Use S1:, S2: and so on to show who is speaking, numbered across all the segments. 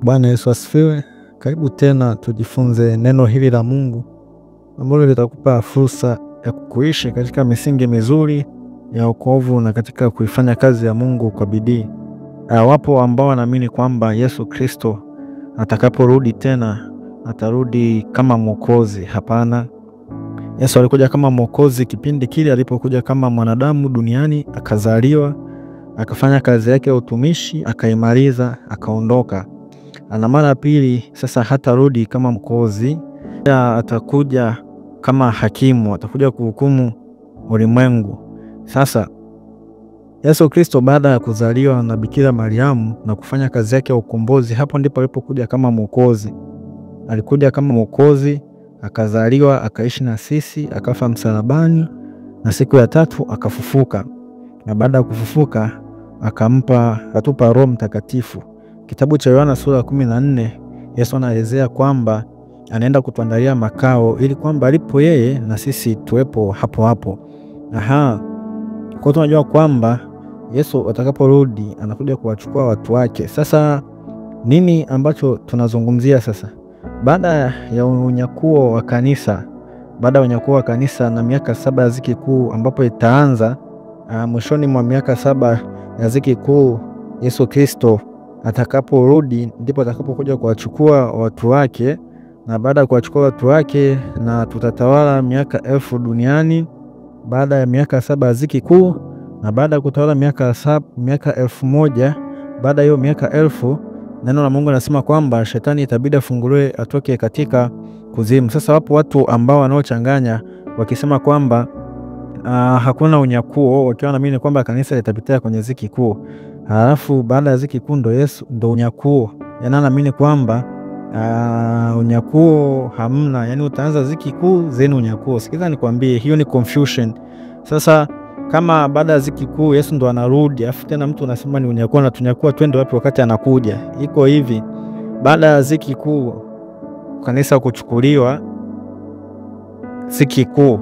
S1: Bwana Yesu asifiwe. Karibu tena tujifunze neno hili la Mungu ambalo litakupa fursa ya kuishi katika misingi mizuri ya wokovu na katika kuifanya kazi ya Mungu kwa bidii. Wapo ambao wanaamini kwamba Yesu Kristo atakaporudi tena atarudi kama Mwokozi. Hapana. Yesu alikuja kama Mwokozi kipindi kile alipokuja kama mwanadamu duniani, akazaliwa, akafanya kazi yake ya utumishi, akaimaliza, akaondoka. Ana mara pili sasa hatarudi kama Mwokozi, atakuja kama hakimu, atakuja kuhukumu ulimwengu. Sasa Yesu Kristo baada ya kuzaliwa na Bikira Mariamu na kufanya kazi yake ya ukombozi, hapo ndipo alipokuja kama Mwokozi. Alikuja kama Mwokozi, akazaliwa, akaishi na sisi, akafa msalabani, na siku ya tatu akafufuka. Na baada ya kufufuka akatupa Roho Mtakatifu. Kitabu cha Yohana sura 14, Yesu anaelezea kwamba anaenda kutuandalia makao ili kwamba alipo yeye na sisi tuwepo hapo hapo. Kwa tunajua kwamba Yesu atakaporudi anakuja kuwachukua watu wake. Sasa nini ambacho tunazungumzia sasa? Baada ya unyakuo wa kanisa, na miaka 7 ya ziki kuu ambapo itaanza mwishoni mwa miaka 7 ya ziki kuu, Yesu Kristo atakaporudi ndipo atakapokuja kuwachukua watu wake. Na baada ya kuwachukua watu wake, na tutatawala miaka 1000 duniani baada ya miaka 7 ya ziki kuu. Na baada ya kutawala miaka 1000, baada hiyo miaka 1000, neno la Mungu linasema kwamba shetani itabidi afunguliwe atoke katika kuzimu. Sasa wapo watu ambao wanaochanganya wakisema kwamba hakuna unyakuo, wakiwa wanaamini kwamba kanisa litapitia kwenye ziki kuu. Halafu baada ya ziki kuu ndo unyakuo. Anaamini kwamba unyakuo hamna, yani utaanza ziki kuu zeni unyakuo. Sikiza nikwambie, hiyo ni confusion. Sasa kama baada ya ziki kuu Yesu ndo anarudi, afu tena mtu anasema ni unyakuo, na tunyakuo twende wapi wakati anakuja? Iko hivi, baada ya ziki kuu kanisa kuchukuliwa ziki kuu.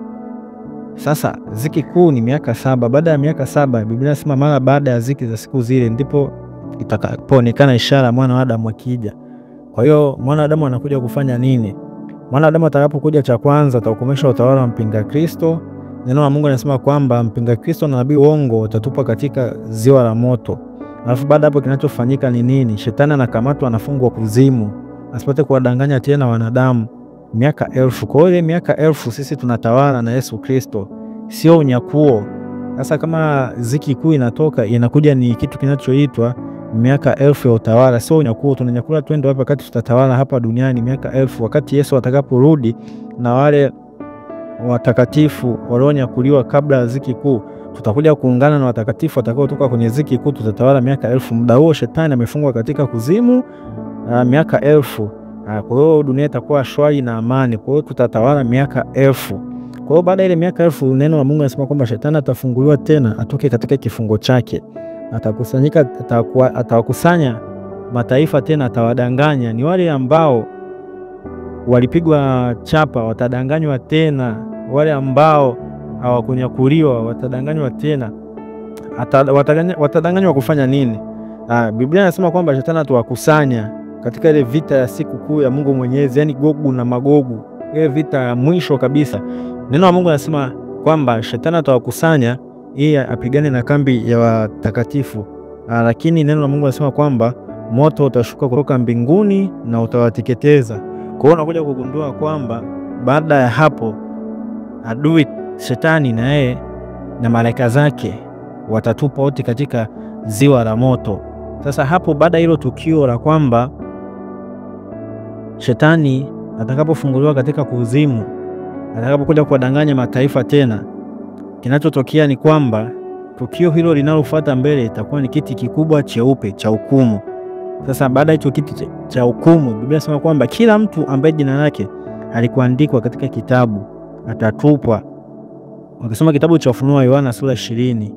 S1: Sasa ziki kuu ni miaka 7. Baada ya miaka 7, Biblia inasema mara baada ya ziki za siku zile ndipo itakapoonekana ishara mwana wa Adamu akija. Kwa hiyo mwana wa Adamu anakuja kufanya nini? Mwana wa Adamu atakapokuja, cha kwanza atakomesha utawala wa mpinga Kristo. Neno la Mungu linasema kwamba mpinga Kristo na nabii uongo watatupwa katika ziwa la moto. Alafu baada hapo kinachofanyika ni nini? Shetani anakamatwa, anafungwa kuzimu, asipate kuwadanganya tena wanadamu miaka 1000. Kwa hiyo miaka 1000 sisi tunatawala na Yesu Kristo, sio unyakuo. Sasa kama ziki kuu inatoka, inakuja ni kitu kinachoitwa miaka 1000 ya utawala, sio unyakuo. Tunanyakula twende wapi wakati tutatawala hapa duniani miaka 1000? Wakati Yesu atakaporudi na wale watakatifu walionyakuliwa kabla ya ziki kuu, tutakuja kuungana na watakatifu watakaotoka kwenye ziki kuu, tutatawala miaka 1000. Muda huo shetani amefungwa katika kuzimu miaka 1000. Kwa hiyo dunia itakuwa shwari na amani. Kwa hiyo tutatawala miaka 1000. Kwa hiyo baada ile miaka 1000, neno la Mungu linasema kwamba shetani atafunguliwa tena atoke katika kifungo chake. Atakusanyika, atawakusanya mataifa tena, atawadanganya. Ni wale ambao walipigwa chapa watadanganywa tena, wale ambao hawakunyakuliwa watadanganywa tena. Watadanganywa kufanya nini? Biblia inasema kwamba shetani atawakusanya katika ile vita ya siku kuu ya Mungu Mwenyezi, yani Gogu na Magogu, ile vita ya mwisho kabisa. Neno la Mungu linasema kwamba shetani atawakusanya ili apigane na kambi ya watakatifu. Lakini neno la Mungu linasema kwamba moto utashuka kutoka mbinguni na utawateketeza. Kwa hiyo unakuja kugundua kwamba baada ya hapo adui shetani na yeye na malaika zake watatupa wote katika ziwa la moto. Sasa hapo baada hilo tukio la kwamba shetani atakapofunguliwa katika kuzimu, atakapokuja kuwadanganya mataifa tena, kinachotokea ni kwamba tukio hilo linalofuata mbele itakuwa ni kiti kikubwa cheupe cha hukumu. Sasa baada ya hicho kiti cha hukumu, Biblia inasema kwamba kila mtu ambaye jina lake alikuandikwa katika kitabu atatupwa. Wakisoma kitabu cha Ufunuo wa Yohana sura 20,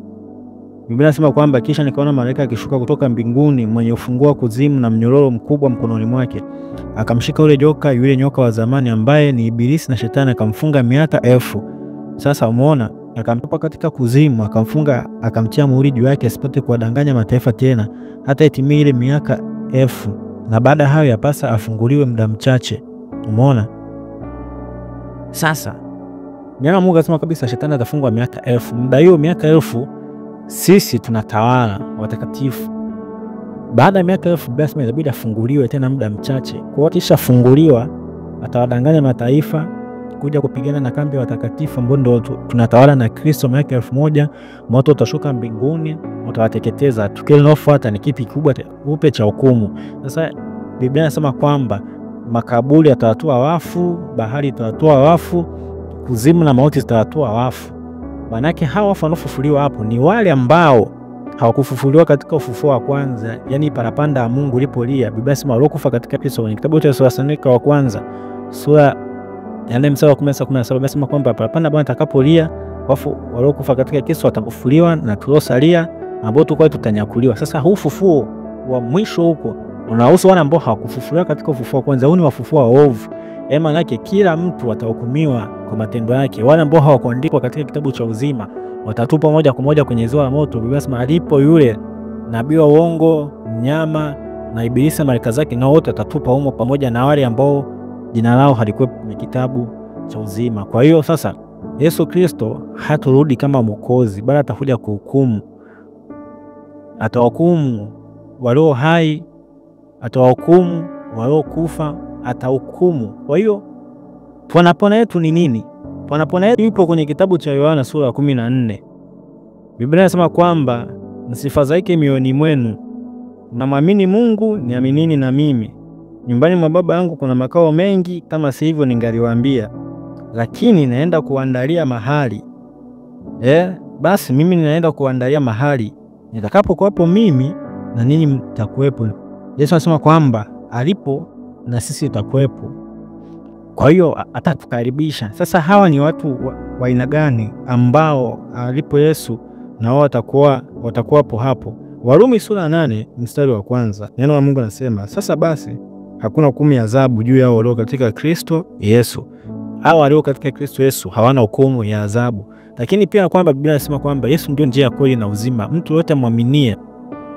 S1: Biblia inasema kwamba kisha nikaona malaika akishuka kutoka mbinguni mwenye ufunguo wa kuzimu na mnyororo mkubwa mkononi mwake. Akamshika yule nyoka wa zamani ambaye ni Ibilisi na Shetani, akamfunga miaka 1000. Sasa umeona, akamtupa katika kuzimu, akamfunga, akamtia muhuri juu yake asipate kuwadanganya mataifa tena hata itimie ile miaka 1000, na baada hayo yapasa afunguliwe muda mchache. Umeona? Sasa nyama Mungu anasema kabisa shetani atafungwa miaka 1000. Muda hiyo miaka 1000 sisi tunatawala watakatifu. Baada ya miaka 1000 basi inabidi afunguliwe tena muda mchache. Kwa hiyo kisha funguliwa atawadanganya mataifa kuja kupigana na kambi ya watakatifu ambao ndio tunatawala na Kristo miaka 1000. Moto utashuka mbinguni utawateketeza. Tukio linalofuata ni kipi kubwa? Upe cha hukumu. Sasa Biblia inasema kwamba makaburi yatawatoa wafu, bahari itawatoa wafu, kuzimu na mauti zitawatoa wafu. Manake hawa wafu wanaofufuliwa hapo ni wale ambao hawakufufuliwa katika ufufuo wa kwanza, yani parapanda ya Mungu ilipolia. Biblia inasema waliokufa katika Kristo, kwenye kitabu cha Wathesalonike wa kwanza sura ya 4 mstari wa 17 inasema kwamba parapanda Bwana atakapolia, wafu waliokufa katika Kristo watafufuliwa na tuliosalia ambao tukao tutanyakuliwa. Sasa huu ufufuo wa mwisho huko unahusu wale ambao hawakufufuliwa katika ufufuo wa kwanza. Huu ni ufufuo wa ovu. Maana yake kila mtu atahukumiwa kwa matendo yake. Wale ambao hawakuandikwa katika kitabu cha uzima watatupwa moja kwa moja kwenye ziwa la moto. Biblia inasema alipo yule nabii wa uongo, mnyama na ibilisi na malaika zake, nao wote watatupwa humo pamoja na wale ambao jina lao halikuwa kwenye kitabu cha uzima. Kwa hiyo sasa Yesu Kristo hatarudi kama mwokozi, bali atakuja kuhukumu. Atahukumu walio hai, atahukumu waliokufa, atahukumu. Kwa hiyo ponapona yetu ni nini? Ponapona yetu ipo kwenye kitabu cha Yohana sura ya 14. Biblia inasema kwamba msifadhaike mioyoni mwenu, mnamwamini Mungu, niaminini na mimi. Nyumbani mwa Baba yangu kuna makao mengi, kama si hivyo ningaliwaambia. Lakini naenda kuandalia mahali. Basi mimi ninaenda kuandalia mahali. Nitakapokuwepo mimi na ninyi mtakuwepo. Yesu anasema kwamba alipo na sisi tutakuwepo. Kwa hiyo atatukaribisha. Sasa hawa ni watu wa aina gani ambao alipo Yesu na wao watakuwapo hapo? Warumi sura 8 mstari wa 1. Neno la Mungu nasema, sasa basi hakuna hukumu ya adhabu juu yao walio katika Kristo Yesu. Hao walio katika Kristo Yesu hawana hukumu ya adhabu. Lakini pia kwamba Biblia inasema kwamba Yesu ndio njia ya kweli na uzima. Mtu yote amwaminie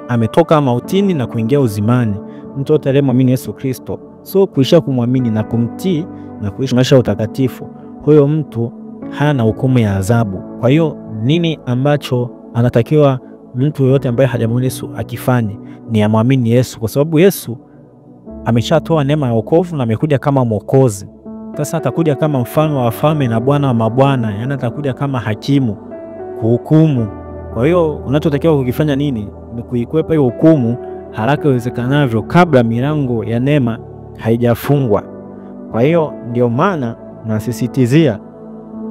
S1: ametoka mautini na kuingia uzimani. Mtu yote aliyemwamini Yesu Kristo, so kuisha kumwamini na kumtii na kuishi maisha utakatifu, huyo mtu hana hukumu ya adhabu. Kwa hiyo nini ambacho anatakiwa mtu yote ambaye hajamwamini Yesu akifanye? Ni amwamini Yesu, kwa sababu Yesu ameshatoa neema ya wokovu na amekuja kama mwokozi. Sasa atakuja kama mfalme wa wafalme na Bwana wa mabwana, yani atakuja kama hakimu kuhukumu. Kwa hiyo unachotakiwa kukifanya nini? Ni kuikwepa hiyo hukumu haraka iwezekanavyo kabla milango ya neema haijafungwa. Kwa hiyo ndio maana nasisitizia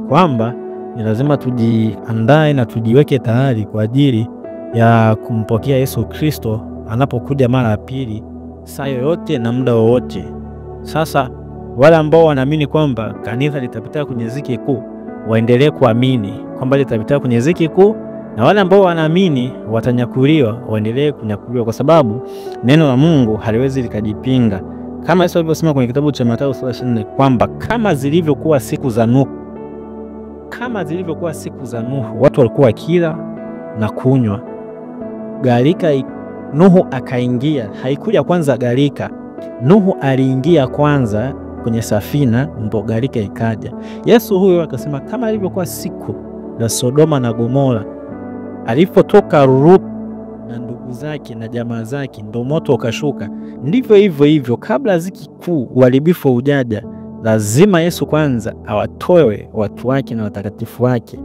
S1: kwamba ni lazima tujiandae na tujiweke tayari kwa ajili ya kumpokea Yesu Kristo anapokuja mara ya pili, saa yoyote na muda wowote. Sasa wale ambao wanaamini kwamba kanisa litapita kwenye ziki kuu, waendelee kuamini kwamba litapita kwenye ziki kuu, na wale ambao wanaamini watanyakuliwa, waendelee kunyakuliwa, kwa sababu neno la Mungu haliwezi likajipinga. Kama Yesu alivyosema kwenye kitabu cha Mathayo sura 24 kwamba kama zilivyokuwa siku za Nuhu, watu walikuwa kila na kunywa. Gharika Nuhu akaingia, haikuja kwanza gharika. Nuhu aliingia kwanza kwenye safina, ndo gharika ikaja. Yesu huyo akasema kama ilivyokuwa siku za Sodoma na Gomora, alipotoka Lut na ndugu zake na jamaa zake ndo moto ukashuka, ndivyo hivyo kabla ziki kuu uharibifu ujaja, lazima Yesu kwanza awatoe watu wake na watakatifu wake.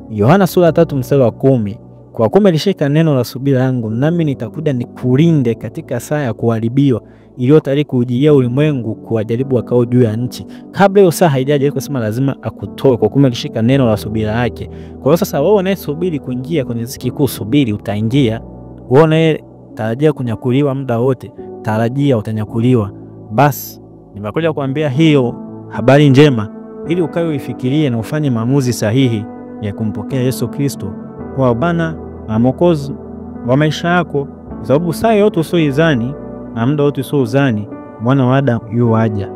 S1: Yohana sura 3 mstari wa 10, kwa kuwa nilishika neno la subira yangu, nami nitakuja nikulinde katika saa ya kuharibiwa iliyo tayari kujia ulimwengu kuwajaribu wakao juu ya nchi. Kabla hiyo saa haijaja, Yesu kusema lazima akutoe, kwa kuwa nilishika neno la subira yake. Kwa hiyo sasa wewe unayesubiri kuingia kwenye ziki kuu, subiri, utaingia. Wewe unayetarajia kunyakuliwa muda wote, tarajia utanyakuliwa. Basi nimekuja kuambia hiyo habari njema ili ukae uifikirie na ufanye maamuzi sahihi ya kumpokea Yesu Kristo kwa Bwana na Mwokozi wa maisha yako, kwa sababu saa yote usioizani na muda wote usiouzani Mwana wa Adamu yu aja.